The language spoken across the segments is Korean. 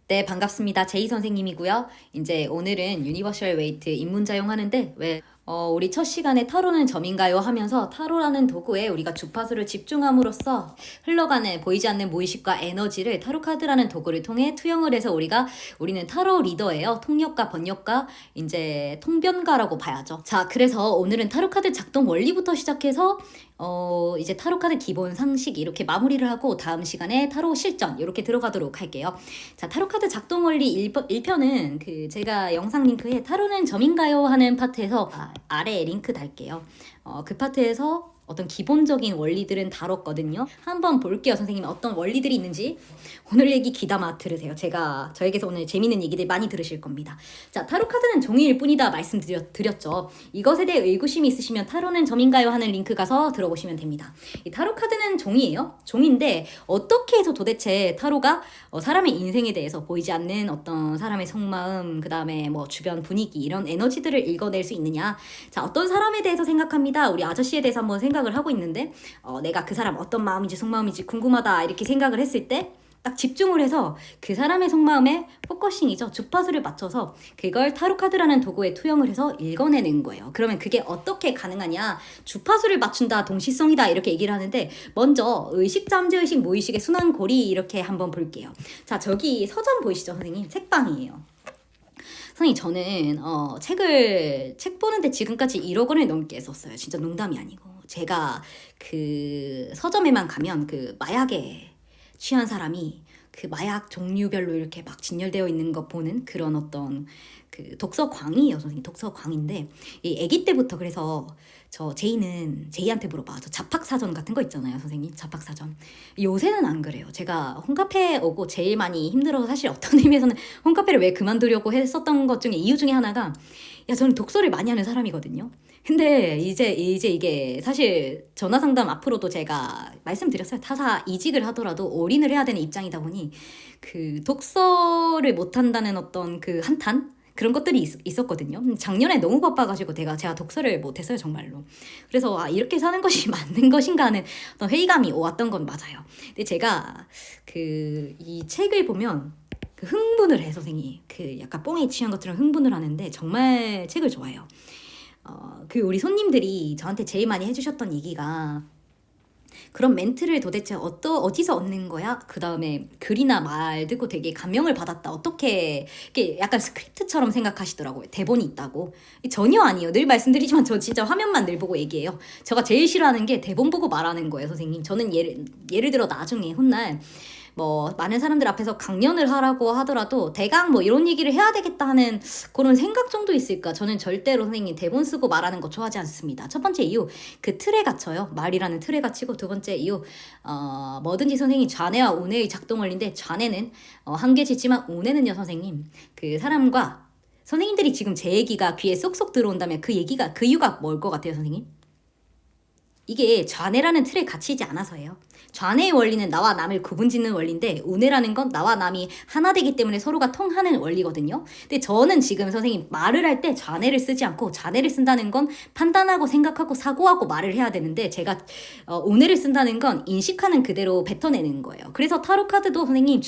네, 반갑습니다. 제이 선생님이고요. 이제 오늘은 유니버셜 웨이트 입문자용 하는데 우리 첫 시간에 타로는 점인가요? 하면서 타로라는 도구에 우리가 주파수를 집중함으로써 흘러가는 보이지 않는 무의식과 에너지를 타로 카드라는 도구를 통해 투영을 해서 우리는 타로 리더예요. 통역가, 번역가, 이제 통변가라고 봐야죠. 자, 그래서 오늘은 타로 카드 작동 원리부터 시작해서 이제 타로 카드 기본 상식 이렇게 마무리를 하고 다음 시간에 타로 실전 이렇게 들어가도록 할게요. 자, 타로 카드 작동 원리 1편은 제가 영상 링크에 타로는 점인가요? 하는 파트에서 아래에 링크 달게요. 그 파트에서 어떤 기본적인 원리들은 다뤘거든요. 한번 볼게요, 선생님. 어떤 원리들이 있는지. 오늘 얘기 귀담아 들으세요. 저에게서 오늘 재밌는 얘기들 많이 들으실 겁니다. 자, 타로 카드는 종이일 뿐이다 말씀드렸죠. 이것에 대해 의구심이 있으시면 타로는 점인가요? 하는 링크 가서 들어보시면 됩니다. 이 타로 카드는 종이에요. 종인데 어떻게 해서 도대체 타로가 사람의 인생에 대해서 보이지 않는 어떤 사람의 속마음, 그 다음에 뭐 주변 분위기 이런 에너지들을 읽어낼 수 있느냐. 자, 어떤 사람에 대해서 생각합니다. 우리 아저씨에 대해서 한번 생각을 하고 있는데 내가 그 사람 어떤 마음인지 속마음인지 궁금하다 이렇게 생각을 했을 때 딱 집중을 해서 그 사람의 속마음에 포커싱이죠. 주파수를 맞춰서 그걸 타로카드라는 도구에 투영을 해서 읽어내는 거예요. 그러면 그게 어떻게 가능하냐. 주파수를 맞춘다, 동시성이다 이렇게 얘기를 하는데 먼저 의식, 잠재의식, 무의식의 순환고리 이렇게 한번 볼게요. 자, 저기 서점 보이시죠, 선생님? 책방이에요. 선생님, 저는 책 보는데 지금까지 1억 원을 넘게 썼어요. 진짜 농담이 아니고. 제가 그 서점에만 가면 그 마약에 취한 사람이 그 마약 종류별로 이렇게 막 진열되어 있는 거 보는 그런 어떤 그 독서광이에요, 선생님. 독서광인데 이 아기 때부터 그래서 제이한테 물어봐. 저 잡학사전 같은 거 있잖아요, 선생님. 잡학사전. 요새는 안 그래요. 제가 홈카페 오고 제일 많이 힘들어서 사실 어떤 의미에서는 홈카페를 왜 그만두려고 했었던 것 중에 이유 중에 하나가 저는 독서를 많이 하는 사람이거든요. 근데 이제 이게 사실 전화 상담 앞으로도 제가 말씀드렸어요. 타사 이직을 하더라도 올인을 해야 되는 입장이다 보니 그 독서를 못 한다는 어떤 그 한탄 그런 것들이 있었거든요. 작년에 너무 바빠가지고 제가 독서를 못했어요, 정말로. 그래서 이렇게 사는 것이 맞는 것인가 하는 어떤 회의감이 왔던 건 맞아요. 근데 제가 이 책을 보면 흥분을 해, 선생님. 약간 뽕에 취한 것처럼 흥분을 하는데 정말 책을 좋아해요. 우리 손님들이 저한테 제일 많이 해주셨던 얘기가 그런 멘트를 도대체 어디서 얻는 거야? 그 다음에 글이나 말 듣고 되게 감명을 받았다. 어떻게 이게 약간 스크립트처럼 생각하시더라고요. 대본이 있다고. 전혀 아니에요. 늘 말씀드리지만 저 진짜 화면만 늘 보고 얘기해요. 제가 제일 싫어하는 게 대본 보고 말하는 거예요, 선생님. 저는 예를 들어 나중에 훗날 많은 사람들 앞에서 강연을 하라고 하더라도 대강 이런 얘기를 해야 되겠다 하는 그런 생각 정도 있을까? 저는 절대로 선생님 대본 쓰고 말하는 거 좋아하지 않습니다. 첫 번째 이유, 그 틀에 갇혀요. 말이라는 틀에 갇히고 두 번째 이유, 뭐든지 선생님 좌뇌와 우뇌의 작동 원리인데 좌뇌는 한계치지만 우뇌는요, 선생님. 그 사람과 선생님들이 지금 제 얘기가 귀에 쏙쏙 들어온다면 그 이유가 뭘 것 같아요, 선생님? 이게 좌뇌라는 틀에 갇히지 않아서예요. 좌뇌의 원리는 나와 남을 구분짓는 원리인데 우뇌라는 건 나와 남이 하나 되기 때문에 서로가 통하는 원리거든요. 근데 저는 지금 선생님 말을 할 때 좌뇌를 쓰지 않고 좌뇌를 쓴다는 건 판단하고 생각하고 사고하고 말을 해야 되는데 제가 우뇌를 쓴다는 건 인식하는 그대로 뱉어내는 거예요. 그래서 타로 카드도 선생님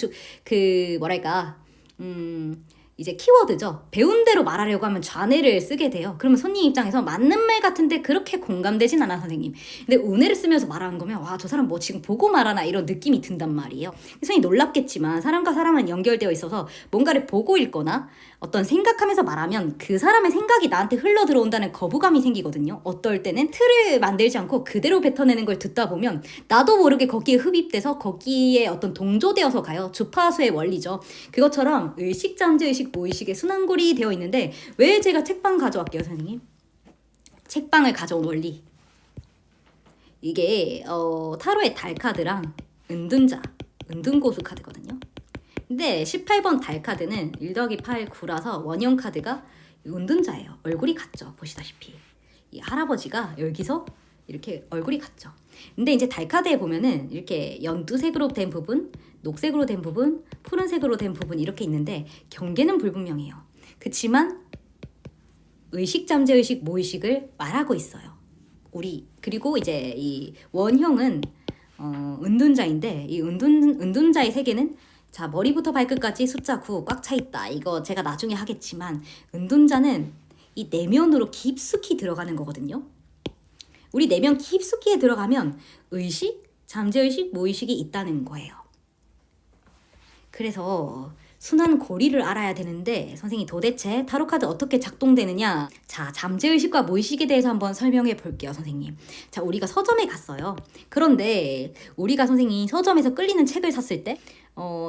이제 키워드죠. 배운 대로 말하려고 하면 좌뇌를 쓰게 돼요. 그러면 손님 입장에서 맞는 말 같은데 그렇게 공감되진 않아, 선생님. 근데 우뇌를 쓰면서 말하는 거면 저 사람 지금 보고 말하나 이런 느낌이 든단 말이에요. 선생님 놀랍겠지만 사람과 사람은 연결되어 있어서 뭔가를 보고 읽거나 어떤 생각하면서 말하면 그 사람의 생각이 나한테 흘러 들어온다는 거부감이 생기거든요. 어떨 때는 틀을 만들지 않고 그대로 뱉어내는 걸 듣다 보면 나도 모르게 거기에 흡입돼서 거기에 어떤 동조되어서 가요. 주파수의 원리죠. 그것처럼 의식, 잠재의식, 무의식의 순환골이 되어 있는데 왜 제가 책방 가져왔게요, 선생님? 책방을 가져온 원리. 이게 타로의 달 카드랑 은둔고수 카드거든요. 근데 18번 달 카드는 1 더하기 8, 9라서 원형 카드가 은둔자예요. 얼굴이 같죠. 보시다시피. 이 할아버지가 여기서 이렇게 얼굴이 같죠. 근데 이제 달 카드에 보면은 이렇게 연두색으로 된 부분, 녹색으로 된 부분, 푸른색으로 된 부분 이렇게 있는데 경계는 불분명해요. 그치만 의식, 잠재의식, 무의식을 말하고 있어요. 그리고 이제 이 원형은 은둔자인데 이 은둔자의 세계는 자 머리부터 발끝까지 숫자 9 꽉 차 있다. 이거 제가 나중에 하겠지만 은둔자는 이 내면으로 깊숙이 들어가는 거거든요. 우리 내면 깊숙이에 들어가면 의식, 잠재의식, 무의식이 있다는 거예요. 그래서 순환 고리를 알아야 되는데 선생님 도대체 타로카드 어떻게 작동되느냐. 자, 잠재의식과 무의식에 대해서 한번 설명해 볼게요, 선생님. 자, 우리가 서점에 갔어요. 그런데 우리가 선생님 서점에서 끌리는 책을 샀을 때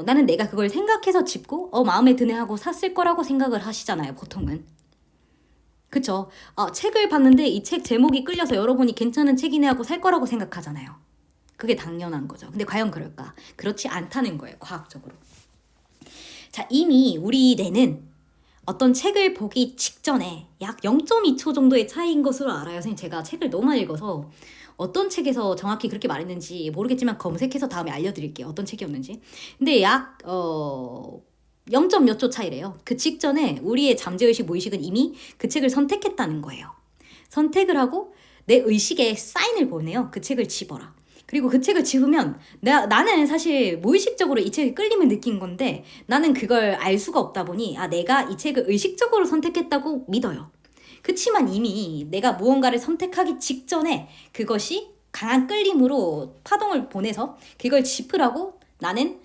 나는 내가 그걸 생각해서 집고 마음에 드네 하고 샀을 거라고 생각을 하시잖아요, 보통은. 그쵸? 책을 봤는데 이 책 제목이 끌려서 열어보니 괜찮은 책이네 하고 살 거라고 생각하잖아요. 그게 당연한 거죠. 근데 과연 그럴까? 그렇지 않다는 거예요, 과학적으로. 자, 이미 우리 뇌는 어떤 책을 보기 직전에 약 0.2초 정도의 차이인 것으로 알아요. 선생님, 제가 책을 너무 많이 읽어서 어떤 책에서 정확히 그렇게 말했는지 모르겠지만 검색해서 다음에 알려드릴게요. 어떤 책이었는지. 근데 약 0. 몇 초 차이래요. 그 직전에 우리의 잠재의식, 무의식은 이미 그 책을 선택했다는 거예요. 선택을 하고 내 의식에 사인을 보내요. 그 책을 집어라. 그리고 그 책을 집으면 나는 사실 무의식적으로 이 책에 끌림을 느낀 건데 나는 그걸 알 수가 없다 보니 내가 이 책을 의식적으로 선택했다고 믿어요. 그치만 이미 내가 무언가를 선택하기 직전에 그것이 강한 끌림으로 파동을 보내서 그걸 짚으라고 나는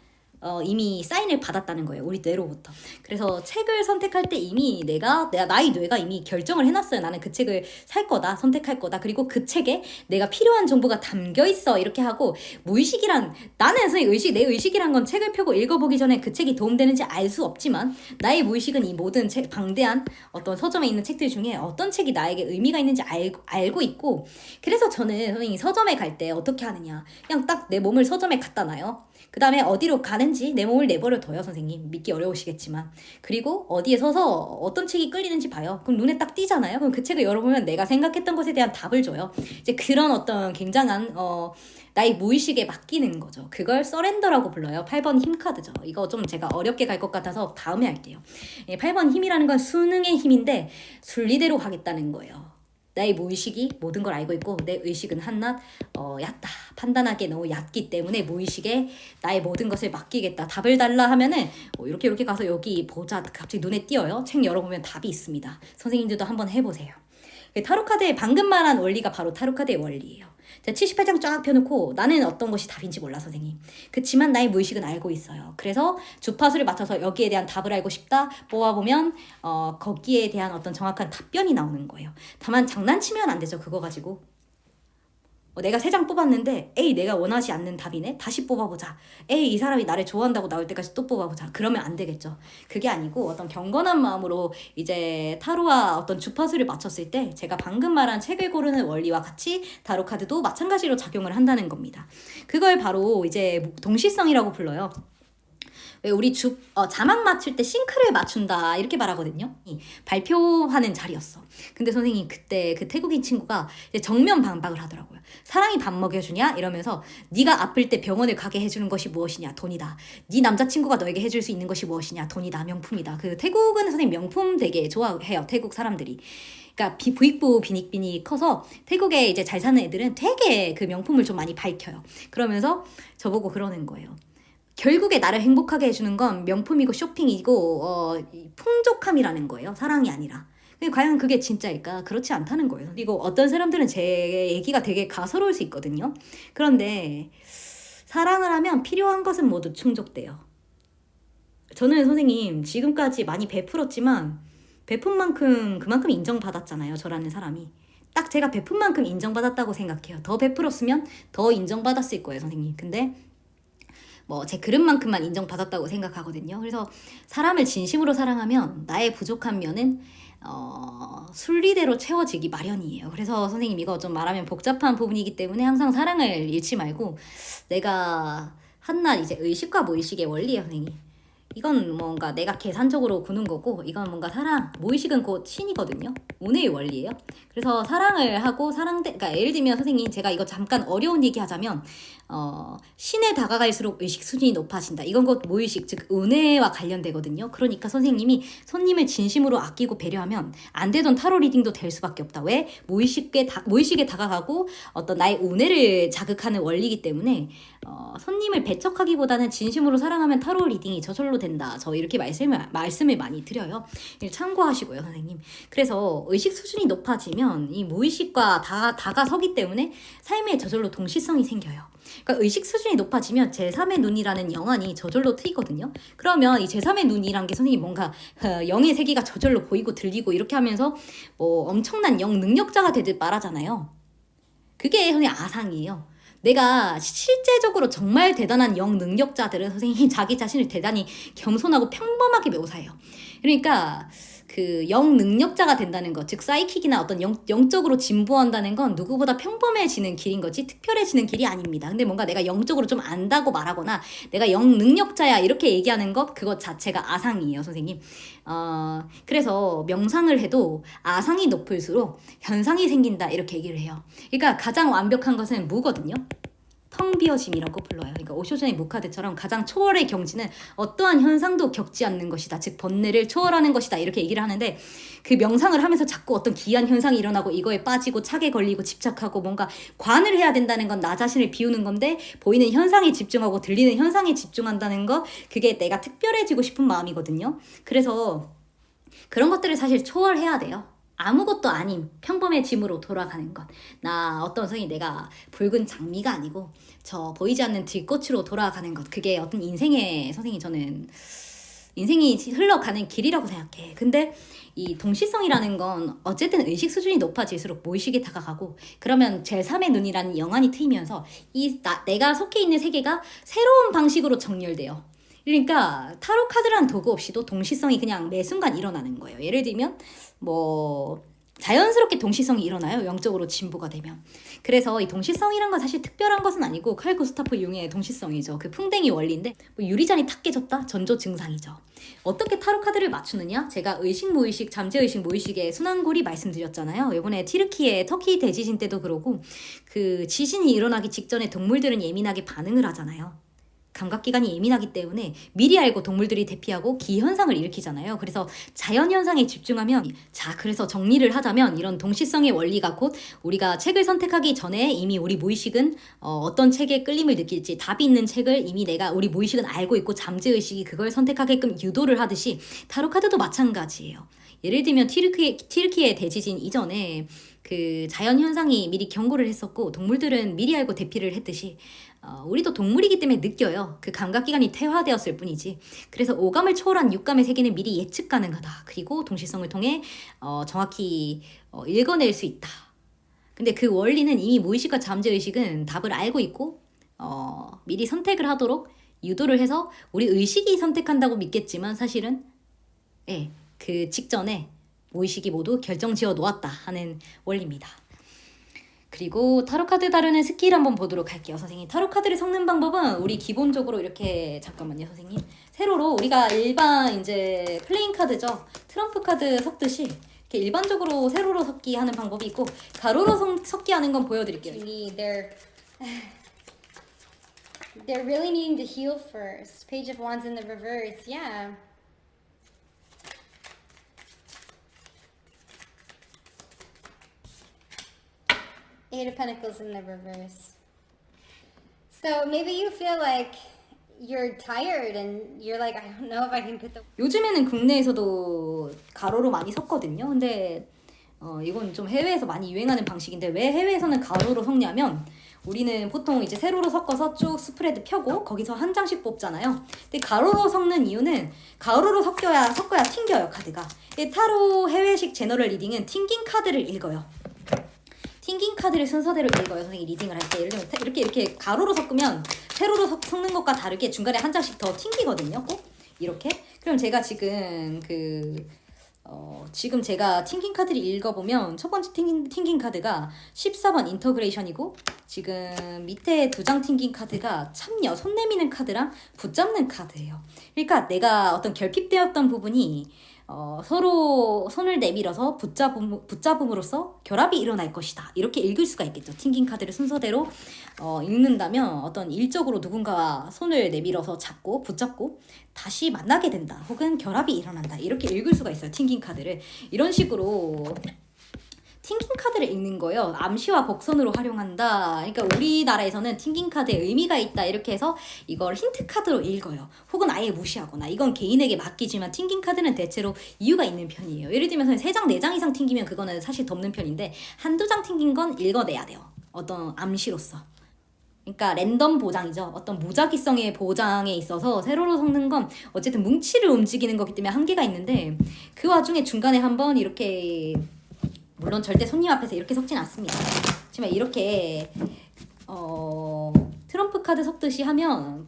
이미 사인을 받았다는 거예요. 우리 뇌로부터. 그래서 책을 선택할 때 이미 나의 뇌가 이미 결정을 해놨어요. 나는 그 책을 살 거다, 선택할 거다. 그리고 그 책에 내가 필요한 정보가 담겨 있어. 이렇게 하고 무의식이란 나는 내 의식이란 건 책을 펴고 읽어보기 전에 그 책이 도움되는지 알 수 없지만 나의 무의식은 이 모든 방대한 어떤 서점에 있는 책들 중에 어떤 책이 나에게 의미가 있는지 알고 있고 그래서 저는 선생님이 서점에 갈 때 어떻게 하느냐. 그냥 딱 내 몸을 서점에 갖다 놔요. 그 다음에 어디로 가는지 내 몸을 내버려 둬요, 선생님. 믿기 어려우시겠지만. 그리고 어디에 서서 어떤 책이 끌리는지 봐요. 그럼 눈에 딱 띄잖아요. 그럼 그 책을 열어보면 내가 생각했던 것에 대한 답을 줘요. 이제 그런 어떤 굉장한 나의 무의식에 맡기는 거죠. 그걸 서렌더라고 불러요. 8번 힘 카드죠. 이거 좀 제가 어렵게 갈 것 같아서 다음에 할게요. 8번 힘이라는 건 수능의 힘인데 순리대로 가겠다는 거예요. 나의 무의식이 모든 걸 알고 있고 내 의식은 한낱 얕다. 판단하기에 너무 얕기 때문에 무의식에 나의 모든 것을 맡기겠다. 답을 달라 하면은 이렇게 가서 여기 보자. 갑자기 눈에 띄어요. 책 열어보면 답이 있습니다. 선생님들도 한번 해보세요. 타로카드의 방금 말한 원리가 바로 타로카드의 원리예요. 78장 쫙 펴놓고 나는 어떤 것이 답인지 몰라, 선생님. 그치만 나의 무의식은 알고 있어요. 그래서 주파수를 맞춰서 여기에 대한 답을 알고 싶다 뽑아보면 거기에 대한 어떤 정확한 답변이 나오는 거예요. 다만 장난치면 안 되죠, 그거 가지고. 내가 3장 뽑았는데 에이 내가 원하지 않는 답이네? 다시 뽑아보자. 에이 이 사람이 나를 좋아한다고 나올 때까지 또 뽑아보자. 그러면 안 되겠죠. 그게 아니고 어떤 경건한 마음으로 이제 타로와 어떤 주파수를 맞췄을 때 제가 방금 말한 책을 고르는 원리와 같이 타로 카드도 마찬가지로 작용을 한다는 겁니다. 그걸 바로 이제 동시성이라고 불러요. 왜 우리 자막 맞출 때 싱크를 맞춘다 이렇게 말하거든요. 발표하는 자리였어. 근데 선생님 그때 그 태국인 친구가 이제 정면 반박을 하더라고요. 사랑이 밥 먹여주냐 이러면서 네가 아플 때 병원을 가게 해주는 것이 무엇이냐 돈이다. 네 남자친구가 너에게 해줄 수 있는 것이 무엇이냐 돈이다. 명품이다. 그 태국은 선생님 명품 되게 좋아해요. 태국 사람들이. 그러니까 부익부 빈익빈이 커서 태국에 이제 잘 사는 애들은 되게 그 명품을 좀 많이 밝혀요. 그러면서 저보고 그러는 거예요. 결국에 나를 행복하게 해주는 건 명품이고 쇼핑이고 풍족함이라는 거예요. 사랑이 아니라. 근데 과연 그게 진짜일까? 그렇지 않다는 거예요. 그리고 어떤 사람들은 제 얘기가 되게 가소로울 수 있거든요. 그런데 사랑을 하면 필요한 것은 모두 충족돼요. 저는 선생님 지금까지 많이 베풀었지만 베푼 만큼 그만큼 인정받았잖아요. 저라는 사람이. 딱 제가 베푼 만큼 인정받았다고 생각해요. 더 베풀었으면 더 인정받았을 거예요, 선생님. 근데 제 그릇만큼만 인정받았다고 생각하거든요. 그래서 사람을 진심으로 사랑하면 나의 부족한 면은 순리대로 채워지기 마련이에요. 그래서 선생님 이거 좀 말하면 복잡한 부분이기 때문에 항상 사랑을 잃지 말고 내가 한낱 이제 의식과 무의식의 원리예요, 선생님. 이건 뭔가 내가 계산적으로 구는 거고, 이건 뭔가 사랑, 무의식은 곧 신이거든요. 운의 원리예요. 그래서 사랑을 하고 그러니까 예를 들면 선생님, 제가 이거 잠깐 어려운 얘기 하자면, 신에 다가갈수록 의식 수준이 높아진다. 이건 곧 무의식, 즉 은혜와 관련되거든요. 그러니까 선생님이 손님을 진심으로 아끼고 배려하면 안 되던 타로 리딩도 될 수밖에 없다. 왜? 무의식에 다가가고 어떤 나의 은혜를 자극하는 원리이기 때문에 손님을 배척하기보다는 진심으로 사랑하면 타로 리딩이 저절로 된다. 저 이렇게 말씀을 많이 드려요. 참고하시고요, 선생님. 그래서 의식 수준이 높아지면 이 무의식과 다가서기 때문에 삶에 저절로 동시성이 생겨요. 그러니까 의식 수준이 높아지면 제3의 눈이라는 영안이 저절로 트이거든요. 그러면 이 제3의 눈이란 게 선생님 뭔가 영의 세계가 저절로 보이고 들리고 이렇게 하면서 뭐 엄청난 영 능력자가 되듯 말하잖아요. 그게 선생님 아상이에요. 내가 실제적으로 정말 대단한 영 능력자들은 선생님이 자기 자신을 대단히 겸손하고 평범하게 묘사해요. 그러니까 그 영 능력자가 된다는 것, 즉 사이킥이나 어떤 영적으로 진보한다는 건 누구보다 평범해지는 길인 거지 특별해지는 길이 아닙니다. 근데 뭔가 내가 영적으로 좀 안다고 말하거나 내가 영 능력자야 이렇게 얘기하는 것, 그것 자체가 아상이에요, 선생님. 그래서 명상을 해도 아상이 높을수록 현상이 생긴다 이렇게 얘기를 해요. 그러니까 가장 완벽한 것은 무거든요. 텅 비어짐이라고 불러요. 그러니까 오쇼전의 무카드처럼 가장 초월의 경지는 어떠한 현상도 겪지 않는 것이다. 즉 번뇌를 초월하는 것이다. 이렇게 얘기를 하는데 그 명상을 하면서 자꾸 어떤 기이한 현상이 일어나고 이거에 빠지고 착에 걸리고 집착하고 뭔가 관을 해야 된다는 건 나 자신을 비우는 건데 보이는 현상에 집중하고 들리는 현상에 집중한다는 거, 그게 내가 특별해지고 싶은 마음이거든요. 그래서 그런 것들을 사실 초월해야 돼요. 아무것도 아닌 평범해짐으로 돌아가는 것. 나 어떤 성이 내가 붉은 장미가 아니고 저 보이지 않는 들꽃으로 돌아가는 것. 그게 어떤 인생의 선생님, 저는 인생이 흘러가는 길이라고 생각해. 근데 이 동시성이라는 건 어쨌든 의식 수준이 높아질수록 무의식에 다가가고, 그러면 제3의 눈이라는 영안이 트이면서 내가 속해 있는 세계가 새로운 방식으로 정렬돼요. 그러니까 타로 카드라는 도구 없이도 동시성이 그냥 매 순간 일어나는 거예요. 예를 들면 뭐 자연스럽게 동시성이 일어나요. 영적으로 진보가 되면. 그래서 이 동시성이란 건 사실 특별한 것은 아니고 칼 구스타프 융의 동시성이죠. 그 풍뎅이 원리인데 뭐 유리잔이 탁 깨졌다? 전조 증상이죠. 어떻게 타로 카드를 맞추느냐? 제가 의식, 무의식, 잠재의식, 무의식의 순환고리 말씀드렸잖아요. 이번에 튀르키예 터키 대지진 때도 그러고, 그 지진이 일어나기 직전에 동물들은 예민하게 반응을 하잖아요. 감각기관이 예민하기 때문에 미리 알고 동물들이 대피하고 기현상을 일으키잖아요. 그래서 자연현상에 집중하면, 그래서 정리를 하자면 이런 동시성의 원리가 곧 우리가 책을 선택하기 전에 이미 우리 무의식은 어떤 책에 끌림을 느낄지 답이 있는 책을 이미 우리 무의식은 알고 있고 잠재의식이 그걸 선택하게끔 유도를 하듯이 타로 카드도 마찬가지예요. 예를 들면 튀르키예 대지진 이전에 그 자연현상이 미리 경고를 했었고 동물들은 미리 알고 대피를 했듯이 우리도 동물이기 때문에 느껴요. 그 감각기관이 퇴화되었을 뿐이지. 그래서 오감을 초월한 육감의 세계는 미리 예측 가능하다. 그리고 동시성을 통해 정확히 읽어낼 수 있다. 근데 그 원리는 이미 무의식과 잠재의식은 답을 알고 있고 미리 선택을 하도록 유도를 해서 우리 의식이 선택한다고 믿겠지만 사실은 그 직전에 무의식이 모두 결정지어 놓았다 하는 원리입니다. 그리고 타로카드 다루는 스킬 한번 보도록 할게요. 선생님, 타로카드를 섞는 방법은 우리 기본적으로 이렇게, 잠깐만요 선생님, 세로로 우리가 일반 이제 플레잉 카드죠, 트럼프 카드 섞듯이 이렇게 일반적으로 세로로 섞기 하는 방법이 있고, 가로로 섞기 하는 건 보여드릴게요. They're really needing to heal first. Page of Wands in the reverse, yeah. Eight of Pentacles in the reverse. So maybe you feel like you're tired and you're like, I don't know if I can put the... 요즘에는 국내에서도 가로로 많이 섞거든요. 근데 이건 좀 해외에서 많이 유행하는 방식인데, 왜 해외에서는 가로로 섞냐면 우리는 보통 이제 세로로 섞어서 쭉 스프레드 펴고 거기서 한 장씩 뽑잖아요. 근데 가로로 섞는 이유는 가로로 섞어야 튕겨요, 카드가. 타로 해외식 제너럴 리딩은 튕긴 카드를 읽어요. 튕긴 카드를 순서대로 읽어요, 선생님. 리딩을 할 때 예를 들면 이렇게 가로로 섞으면 세로로 섞는 것과 다르게 중간에 한 장씩 더 튕기거든요, 꼭 이렇게. 그럼 제가 지금 지금 제가 팅킹 카드를 읽어보면 첫 번째 팅킹 카드가 14번 인터그레이션이고 지금 밑에 두 장 팅킹 카드가 참여, 손 내미는 카드랑 붙잡는 카드예요. 그러니까 내가 어떤 결핍되었던 부분이 서로 손을 내밀어서 붙잡음으로써 결합이 일어날 것이다. 이렇게 읽을 수가 있겠죠. 팅킹 카드를 순서대로 읽는다면 어떤 일적으로 누군가와 손을 내밀어서 잡고 붙잡고 다시 만나게 된다. 혹은 결합이 일어난다. 이렇게 읽을 수가 있어요. 팅킹 카드를. 이런 식으로 팅킹 카드를 읽는 거예요. 암시와 복선으로 활용한다. 그러니까 우리나라에서는 팅킹 카드에 의미가 있다. 이렇게 해서 이걸 힌트 카드로 읽어요. 혹은 아예 무시하거나. 이건 개인에게 맡기지만 팅킹 카드는 대체로 이유가 있는 편이에요. 예를 들면 3장, 4장 이상 튕기면 그거는 사실 덮는 편인데 한두 장 튕긴 건 읽어내야 돼요. 어떤 암시로서. 그러니까 랜덤 보장이죠. 어떤 무작위성의 보장에 있어서 세로로 섞는 건 어쨌든 뭉치를 움직이는 거기 때문에 한계가 있는데 그 와중에 중간에 한번 이렇게 물론 절대 손님 앞에서 이렇게 섞진 않습니다. 하지만 이렇게 트럼프 카드 섞듯이 하면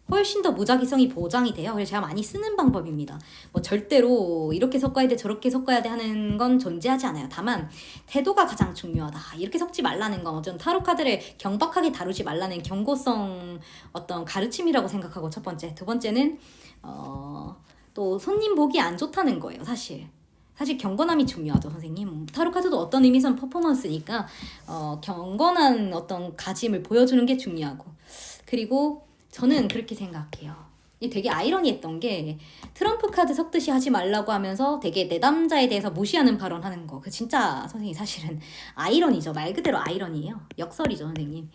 훨씬 더 무작위성이 보장이 돼요. 그래서 제가 많이 쓰는 방법입니다. 뭐 절대로 이렇게 섞어야 돼 저렇게 섞어야 돼 하는 건 존재하지 않아요. 다만 태도가 가장 중요하다. 이렇게 섞지 말라는 건 어떤 타로 카드를 경박하게 다루지 말라는 경고성 어떤 가르침이라고 생각하고 첫 번째. 두 번째는 또 손님 보기 안 좋다는 거예요. 사실 경건함이 중요하죠, 선생님. 타로 카드도 어떤 의미에서는 퍼포먼스니까 경건한 어떤 가짐을 보여주는 게 중요하고 그리고 저는 그렇게 생각해요. 이 되게 아이러니했던 게 트럼프 카드 섞듯이 하지 말라고 하면서 되게 내담자에 대해서 무시하는 발언하는 거. 그 진짜 선생님 사실은 아이러니죠. 말 그대로 아이러니예요. 역설이죠, 선생님.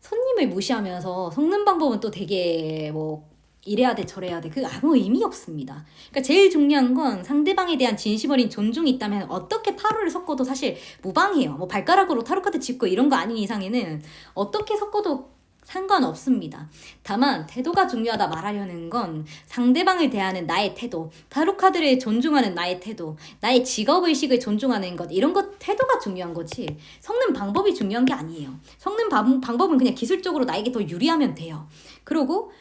손님을 무시하면서 섞는 방법은 또 되게 뭐 이래야 돼 저래야 돼 그 아무 의미 없습니다. 그러니까 제일 중요한 건 상대방에 대한 진심 어린 존중이 있다면 어떻게 타로를 섞어도 사실 무방해요. 뭐 발가락으로 타로 카드 짚고 이런 거 아닌 이상에는 어떻게 섞어도 상관없습니다. 다만 태도가 중요하다 말하려는 건 상대방을 대하는 나의 태도, 타로 카드를 존중하는 나의 태도, 나의 직업의식을 존중하는 것 이런 것 태도가 중요한 거지 섞는 방법이 중요한 게 아니에요. 섞는 방법은 그냥 기술적으로 나에게 더 유리하면 돼요. 그리고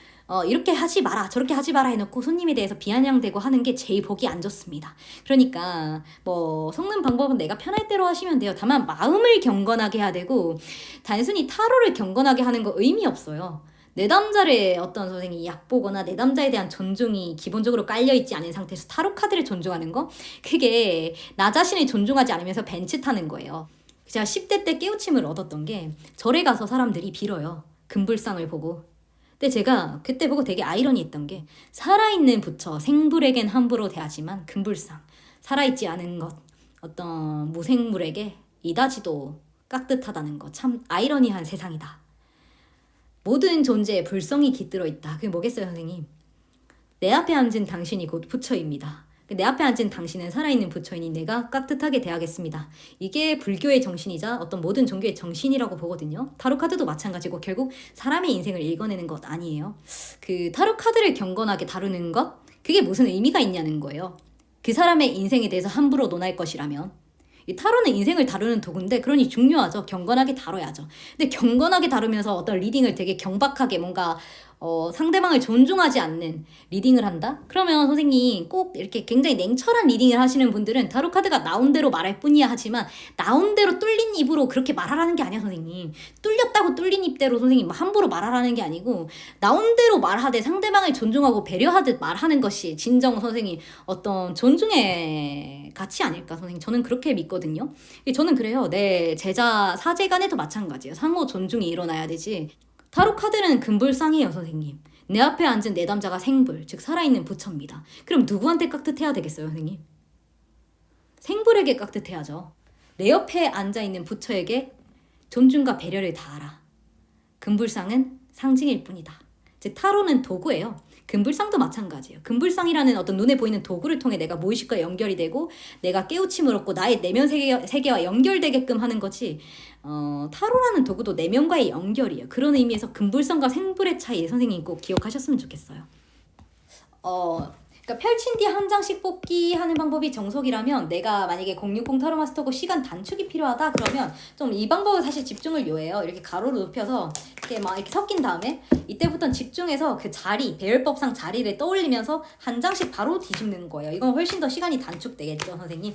이렇게 하지 마라 저렇게 하지 마라 해놓고 손님에 대해서 비아냥대고 하는 게 제일 보기 안 좋습니다. 그러니까 뭐 섞는 방법은 내가 편할 대로 하시면 돼요. 다만 마음을 경건하게 해야 되고 단순히 타로를 경건하게 하는 거 의미 없어요. 내담자를 어떤 선생님이 약보거나 내담자에 대한 존중이 기본적으로 깔려있지 않은 상태에서 타로 카드를 존중하는 거 그게 나 자신을 존중하지 않으면서 벤치 타는 거예요. 제가 10대 때 깨우침을 얻었던 게 절에 가서 사람들이 빌어요. 금불상을 보고. 근데 제가 그때 보고 되게 아이러니했던 게 살아있는 부처 생불에겐 함부로 대하지만 금불상 살아있지 않은 것 어떤 무생물에게 이다지도 깍듯하다는 거 참 아이러니한 세상이다. 모든 존재에 불성이 깃들어 있다. 그게 뭐겠어요, 선생님? 내 앞에 앉은 당신이 곧 부처입니다. 내 앞에 앉은 당신은 살아있는 부처이니 내가 깍듯하게 대하겠습니다. 이게 불교의 정신이자 어떤 모든 종교의 정신이라고 보거든요. 타로 카드도 마찬가지고 결국 사람의 인생을 읽어내는 것 아니에요. 그 타로 카드를 경건하게 다루는 것 그게 무슨 의미가 있냐는 거예요. 그 사람의 인생에 대해서 함부로 논할 것이라면 이 타로는 인생을 다루는 도구인데 그러니 중요하죠. 경건하게 다뤄야죠. 근데 경건하게 다루면서 어떤 리딩을 되게 경박하게 뭔가 상대방을 존중하지 않는 리딩을 한다? 그러면 선생님 꼭 이렇게 굉장히 냉철한 리딩을 하시는 분들은 타로 카드가 나온 대로 말할 뿐이야 하지만 나온 대로 뚫린 입으로 그렇게 말하라는 게 아니야 선생님. 뚫렸다고 뚫린 입대로 선생님 뭐 함부로 말하라는 게 아니고 나온 대로 말하되 상대방을 존중하고 배려하듯 말하는 것이 진정 선생님 어떤 존중의 가치 아닐까 선생님. 저는 그렇게 믿거든요. 저는 그래요. 내 제자 사제 간에도 마찬가지예요. 상호 존중이 일어나야 되지. 타로 카드는 금불상이에요, 선생님. 내 앞에 앉은 내담자가 생불, 즉 살아있는 부처입니다. 그럼 누구한테 깍듯해야 되겠어요, 선생님? 생불에게 깍듯해야죠. 내 옆에 앉아있는 부처에게 존중과 배려를 다하라. 금불상은 상징일 뿐이다. 즉 타로는 도구예요. 금불상도 마찬가지예요. 금불상이라는 어떤 눈에 보이는 도구를 통해 내가 무의식과 연결이 되고 내가 깨우침을 얻고 나의 내면 세계와 연결되게끔 하는 거지 타로라는 도구도 내면과의 연결이에요. 그런 의미에서 금불상과 생불의 차이 선생님 꼭 기억하셨으면 좋겠어요. 그러니까 펼친 뒤 한 장씩 뽑기 하는 방법이 정석이라면 내가 만약에 060 타로 마스터고 시간 단축이 필요하다 그러면 좀 이 방법은 사실 집중을 요해요. 이렇게 가로로 눕혀서 이렇게 이렇게 막 이렇게 섞인 다음에 이때부터는 집중해서 그 자리, 배열법상 자리를 떠올리면서 한 장씩 바로 뒤집는 거예요. 이건 훨씬 더 시간이 단축되겠죠, 선생님.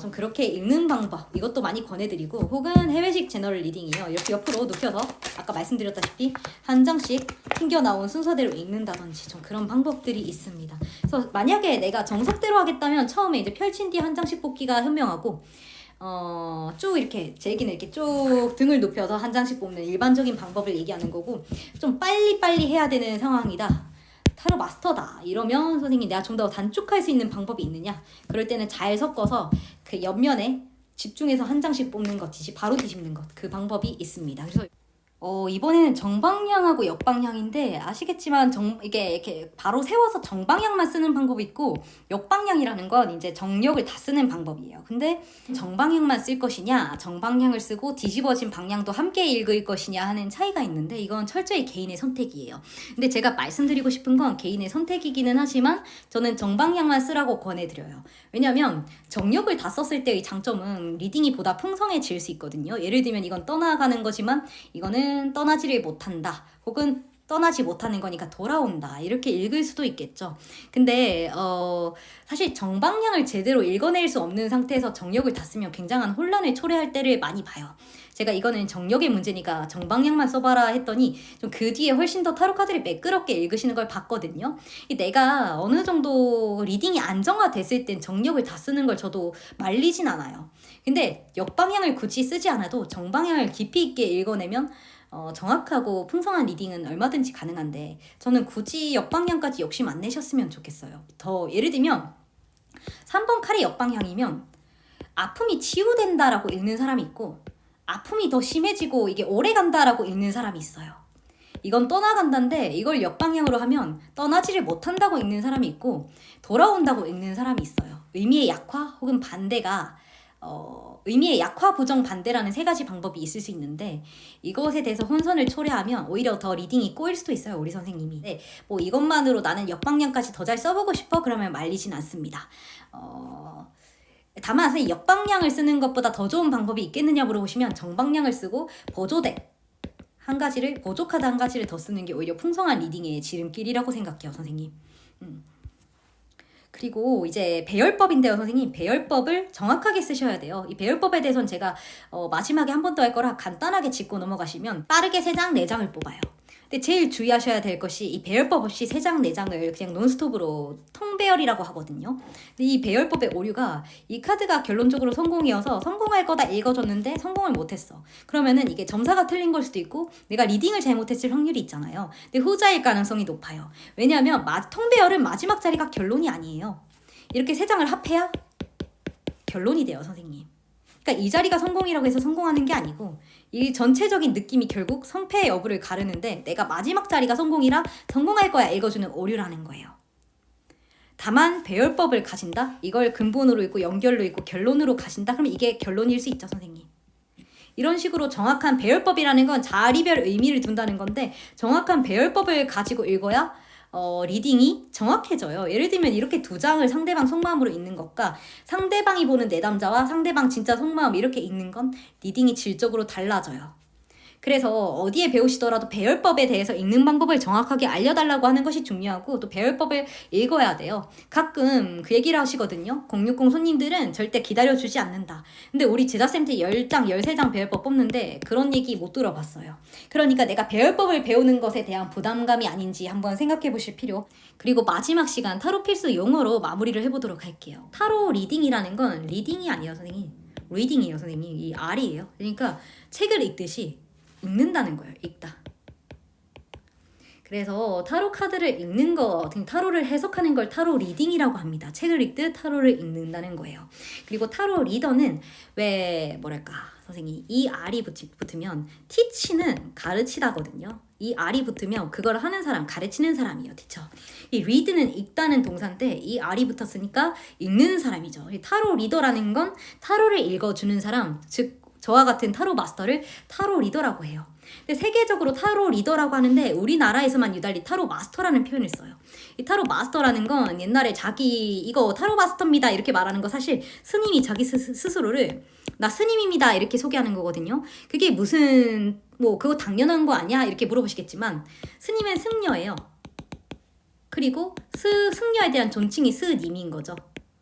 좀 그렇게 읽는 방법 이것도 많이 권해드리고, 혹은 해외식 제너럴 리딩이요. 이렇게 옆으로 눕혀서 아까 말씀드렸다시피 한 장씩 튕겨 나온 순서대로 읽는다든지 좀 그런 방법들이 있습니다. 그래서 만약에 내가 정석대로 하겠다면 처음에 이제 펼친 뒤 한 장씩 뽑기가 현명하고, 쭉 이렇게 제 얘기는 이렇게 쭉 등을 높여서 한 장씩 뽑는 일반적인 방법을 얘기하는 거고, 좀 빨리빨리 해야 되는 상황이다, 타로 마스터다 이러면 선생님 내가 좀 더 단축할 수 있는 방법이 있느냐, 그럴 때는 잘 섞어서 그 옆면에 집중해서 한 장씩 뽑는 것, 바로 뒤집는 것, 그 방법이 있습니다. 그래서 이번에는 정방향하고 역방향인데, 아시겠지만 이게 이렇게 바로 세워서 정방향만 쓰는 방법이 있고, 역방향이라는 건 이제 정력을 다 쓰는 방법이에요. 근데 정방향만 쓸 것이냐, 정방향을 쓰고 뒤집어진 방향도 함께 읽을 것이냐 하는 차이가 있는데, 이건 철저히 개인의 선택이에요. 근데 제가 말씀드리고 싶은 건 개인의 선택이기는 하지만 저는 정방향만 쓰라고 권해드려요. 왜냐면 정력을 다 썼을 때의 장점은 리딩이 보다 풍성해질 수 있거든요. 예를 들면 이건 떠나가는 거지만 이거는 떠나지를 못한다, 혹은 떠나지 못하는 거니까 돌아온다, 이렇게 읽을 수도 있겠죠. 근데 사실 정방향을 제대로 읽어낼 수 없는 상태에서 정력을 다 쓰면 굉장한 혼란을 초래할 때를 많이 봐요. 제가 이거는 정력의 문제니까 정방향만 써봐라 했더니 좀 그 뒤에 훨씬 더 타로 카드를 매끄럽게 읽으시는 걸 봤거든요. 내가 어느 정도 리딩이 안정화됐을 땐 정력을 다 쓰는 걸 저도 말리진 않아요. 근데 역방향을 굳이 쓰지 않아도 정방향을 깊이 있게 읽어내면 정확하고 풍성한 리딩은 얼마든지 가능한데, 저는 굳이 역방향까지 욕심 안 내셨으면 좋겠어요. 더 예를 들면 3번 칼이 역방향이면 아픔이 치유된다라고 읽는 사람이 있고, 아픔이 더 심해지고 이게 오래 간다라고 읽는 사람이 있어요. 이건 떠나간다인데 이걸 역방향으로 하면 떠나지를 못한다고 읽는 사람이 있고, 돌아온다고 읽는 사람이 있어요. 의미의 약화 혹은 반대가 의미의 약화, 부정, 반대라는 세 가지 방법이 있을 수 있는데, 이것에 대해서 혼선을 초래하면 오히려 더 리딩이 꼬일 수도 있어요, 우리 선생님이. 네, 뭐 이것만으로 나는 역방향까지 더 잘 써보고 싶어? 그러면 말리진 않습니다. 다만 선생님 역방향을 쓰는 것보다 더 좋은 방법이 있겠느냐 물어보시면, 정방향을 쓰고 보조덱 한 가지를, 보조카드 한 가지를 더 쓰는 게 오히려 풍성한 리딩의 지름길이라고 생각해요, 선생님. 그리고 이제 배열법인데요, 선생님. 배열법을 정확하게 쓰셔야 돼요. 이 배열법에 대해서는 제가 마지막에 한 번 더 할 거라 간단하게 짚고 넘어가시면, 빠르게 3장, 4장을 뽑아요. 근데 제일 주의하셔야 될 것이, 이 배열법 없이 3장, 4장을 그냥 논스톱으로 통배열이라고 하거든요. 근데 이 배열법의 오류가, 이 카드가 결론적으로 성공이어서 성공할 거다 읽어줬는데 성공을 못했어. 그러면은 이게 점사가 틀린 걸 수도 있고 내가 리딩을 잘못했을 확률이 있잖아요. 근데 후자일 가능성이 높아요. 왜냐하면 통배열은 마지막 자리가 결론이 아니에요. 이렇게 3장을 합해야 결론이 돼요, 선생님. 그러니까 이 자리가 성공이라고 해서 성공하는 게 아니고, 이 전체적인 느낌이 결국 성패의 여부를 가르는데, 내가 마지막 자리가 성공이라 성공할 거야 읽어주는 오류라는 거예요. 다만 배열법을 가진다? 이걸 근본으로 읽고 연결로 읽고 결론으로 가신다? 그러면 이게 결론일 수 있죠, 선생님. 이런 식으로 정확한 배열법이라는 건 자리별 의미를 둔다는 건데, 정확한 배열법을 가지고 읽어야 리딩이 정확해져요. 예를 들면 이렇게 2장을 상대방 속마음으로 읽는 것과 상대방이 보는 내담자와 상대방 진짜 속마음 이렇게 읽는 건 리딩이 질적으로 달라져요. 그래서 어디에 배우시더라도 배열법에 대해서 읽는 방법을 정확하게 알려달라고 하는 것이 중요하고, 또 배열법을 읽어야 돼요. 가끔 그 얘기를 하시거든요. 060 손님들은 절대 기다려주지 않는다. 근데 우리 제자쌤한테 10장, 13장 배열법 뽑는데 그런 얘기 못 들어봤어요. 그러니까 내가 배열법을 배우는 것에 대한 부담감이 아닌지 한번 생각해 보실 필요. 그리고 마지막 시간 타로 필수 용어로 마무리를 해보도록 할게요. 타로 리딩이라는 건 리딩이 아니에요, 선생님. 리딩이에요, 선생님. 이 R이에요. 그러니까 책을 읽듯이 읽는다는 거예요. 읽다. 그래서 타로 카드를 읽는 거, 타로를 해석하는 걸 타로 리딩이라고 합니다. 책을 읽듯 타로를 읽는다는 거예요. 그리고 타로 리더는 선생님, 이 R이 붙으면 teach는 가르치다거든요. 이 R이 붙으면 그걸 하는 사람, 가르치는 사람이에요. 티처. 이 read는 읽다는 동사인데 이 R이 붙었으니까 읽는 사람이죠. 이 타로 리더라는 건 타로를 읽어주는 사람, 즉 저와 같은 타로 마스터를 타로 리더라고 해요. 근데 세계적으로 타로 리더라고 하는데 우리나라에서만 유달리 타로 마스터라는 표현을 써요. 이 타로 마스터라는 건 옛날에 자기 이거 타로 마스터입니다 이렇게 말하는 거, 사실 스님이 자기 스스로를 나 스님입니다 이렇게 소개하는 거거든요. 그게 무슨 뭐 그거 당연한 거 아니야? 이렇게 물어보시겠지만 스님은 승려예요. 그리고 승려에 대한 존칭이 스님인 거죠.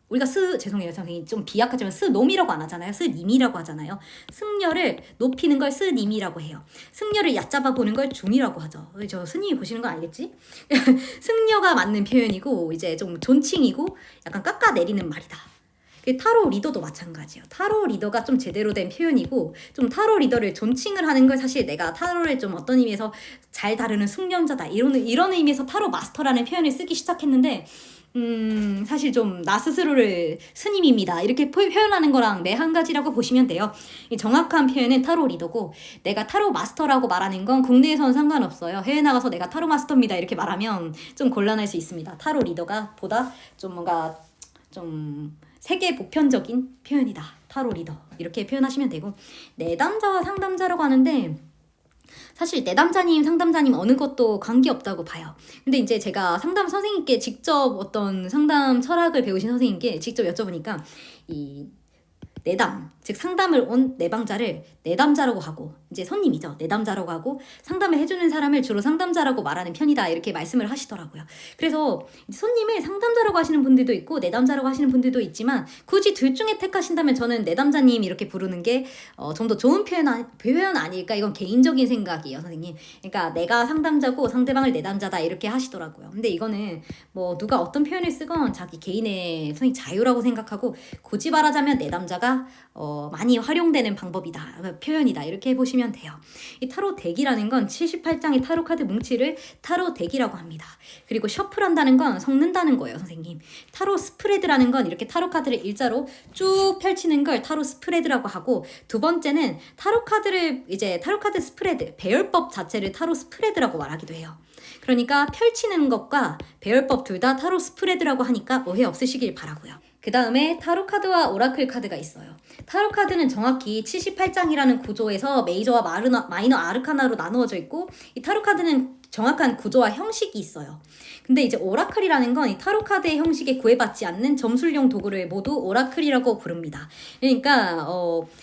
우리가 죄송해요 선생님 좀 비약하지만 스놈이라고 안 하잖아요. 스님이라고 하잖아요. 승려를 높이는 걸 스님이라고 해요. 승려를 얕잡아 보는 걸 중이라고 하죠. 저 스님이 보시는 거 알겠지? 승려가 맞는 표현이고 이제 좀 존칭이고 약간 깎아내리는 말이다. 타로 리더도 마찬가지예요. 타로 리더가 좀 제대로 된 표현이고 좀 타로 리더를 존칭을 하는 걸 사실 내가 타로를 좀 어떤 의미에서 잘 다루는 숙련자다 이런 의미에서 타로 마스터라는 표현을 쓰기 시작했는데 사실 좀 나 스스로를 스님입니다 이렇게 표현하는 거랑 매 한 가지라고 보시면 돼요. 이 정확한 표현은 타로 리더고 내가 타로 마스터라고 말하는 건 국내에선 상관없어요. 해외 나가서 내가 타로 마스터입니다 이렇게 말하면 좀 곤란할 수 있습니다. 타로 리더가 보다 좀 뭔가 좀 세계 보편적인 표현이다. 타로 리더 이렇게 표현하시면 되고 내담자와 상담자라고 하는데 사실 내담자님, 상담자님 어느 것도 관계없다고 봐요. 근데 이제 제가 상담 선생님께 직접 어떤 상담 철학을 배우신 선생님께 직접 여쭤보니까 이 내담, 즉 상담을 온 내방자를 내담자라고 하고 이제 손님이죠. 내담자라고 하고 상담을 해주는 사람을 주로 상담자라고 말하는 편이다 이렇게 말씀을 하시더라고요. 그래서 손님을 상담자라고 하시는 분들도 있고 내담자라고 하시는 분들도 있지만 굳이 둘 중에 택하신다면 저는 내담자님 이렇게 부르는 게 좀 더 좋은 표현 아닐까. 이건 개인적인 생각이에요 선생님. 그러니까 내가 상담자고 상대방을 내담자다 이렇게 하시더라고요. 근데 이거는 뭐 누가 어떤 표현을 쓰건 자기 개인의 선생님 자유라고 생각하고 굳이 말하자면 내담자가 많이 활용되는 방법이다, 표현이다 이렇게 해보시면 돼요. 이 타로 덱이라는 건 78장의 타로 카드 뭉치를 타로 덱이라고 합니다. 그리고 셔플한다는 건 섞는다는 거예요 선생님. 타로 스프레드라는 건 이렇게 타로 카드를 일자로 쭉 펼치는 걸 타로 스프레드라고 하고 두 번째는 타로 카드 스프레드 배열법 자체를 타로 스프레드라고 말하기도 해요. 그러니까 펼치는 것과 배열법 둘 다 타로 스프레드라고 하니까 오해 없으시길 바라고요. 그 다음에 타로 카드와 오라클 카드가 있어요. 타로 카드는 정확히 78장이라는 구조에서 메이저와 마이너 아르카나로 나누어져 있고 이 타로 카드는 정확한 구조와 형식이 있어요. 근데 이제 오라클이라는 건 이 타로 카드의 형식에 구애받지 않는 점술용 도구를 모두 오라클이라고 부릅니다. 그러니까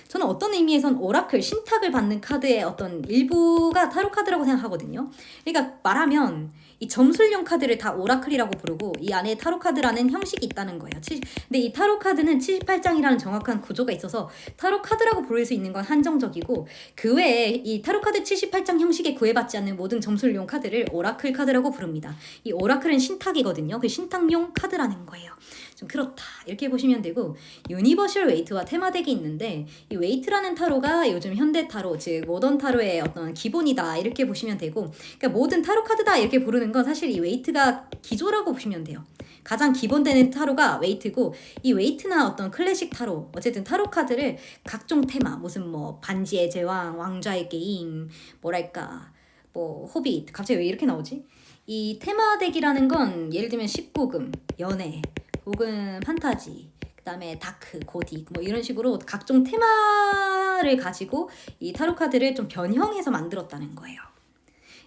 저는 어떤 의미에선 오라클, 신탁을 받는 카드의 어떤 일부가 타로 카드라고 생각하거든요. 그러니까 말하면 이 점술용 카드를 다 오라클이라고 부르고 이 안에 타로 카드라는 형식이 있다는 거예요. 근데 이 타로 카드는 78장이라는 정확한 구조가 있어서 타로 카드라고 부를 수 있는 건 한정적이고 그 외에 이 타로 카드 78장 형식에 구애받지 않는 모든 점술용 카드를 오라클 카드라고 부릅니다. 이 오라클은 신탁이거든요. 그 신탁용 카드라는 거예요. 좀 그렇다 이렇게 보시면 되고 유니버셜 웨이트와 테마덱이 있는데 이 웨이트라는 타로가 요즘 현대 타로 즉 모던 타로의 어떤 기본이다 이렇게 보시면 되고 그러니까 모든 타로 카드다 이렇게 부르는 건 사실 이 웨이트가 기조라고 보시면 돼요. 가장 기본되는 타로가 웨이트고 이 웨이트나 어떤 클래식 타로 어쨌든 타로 카드를 각종 테마 무슨 뭐 반지의 제왕, 왕좌의 게임 뭐랄까 뭐 호빗 갑자기 왜 이렇게 나오지? 이 테마덱이라는 건 예를 들면 19금, 연애 혹은 판타지 그 다음에 다크, 고딕 뭐 이런 식으로 각종 테마를 가지고 이 타로 카드를 좀 변형해서 만들었다는 거예요.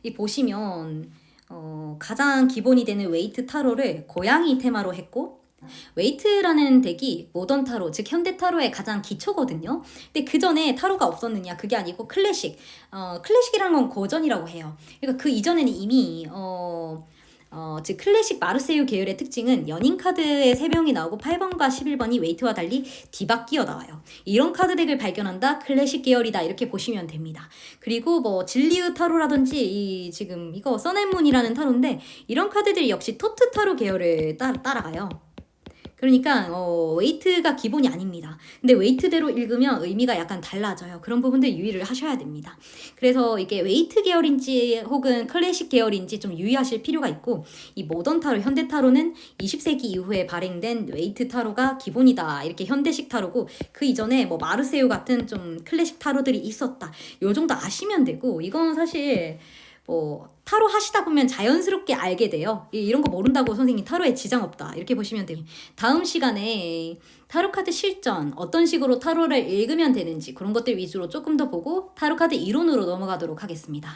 이 보시면 가장 기본이 되는 웨이트 타로를 고양이 테마로 했고 웨이트라는 덱이 모던 타로 즉 현대 타로의 가장 기초거든요. 근데 그 전에 타로가 없었느냐 그게 아니고 클래식이라는 건 고전이라고 해요. 그러니까 그 이전에는 이미 즉 클래식 마르세유 계열의 특징은 연인 카드의 3명이 나오고 8번과 11번이 웨이트와 달리 뒤바뀌어 나와요. 이런 카드 덱을 발견한다 클래식 계열이다 이렇게 보시면 됩니다. 그리고 뭐 진리의 타로라든지 지금 이거 써낸문이라는 타로인데 이런 카드들이 역시 토트 타로 계열을 따라가요. 그러니까 웨이트가 기본이 아닙니다. 근데 웨이트대로 읽으면 의미가 약간 달라져요. 그런 부분들 유의를 하셔야 됩니다. 그래서 이게 웨이트 계열인지 혹은 클래식 계열인지 좀 유의하실 필요가 있고 이 모던 타로, 현대 타로는 20세기 이후에 발행된 웨이트 타로가 기본이다. 이렇게 현대식 타로고 그 이전에 뭐 마르세유 같은 좀 클래식 타로들이 있었다. 요 정도 아시면 되고 이건 사실 타로 하시다 보면 자연스럽게 알게 돼요. 이런 거 모른다고 선생님 타로에 지장 없다 이렇게 보시면 돼요. 다음 시간에 타로 카드 실전 어떤 식으로 타로를 읽으면 되는지 그런 것들 위주로 조금 더 보고 타로 카드 이론으로 넘어가도록 하겠습니다.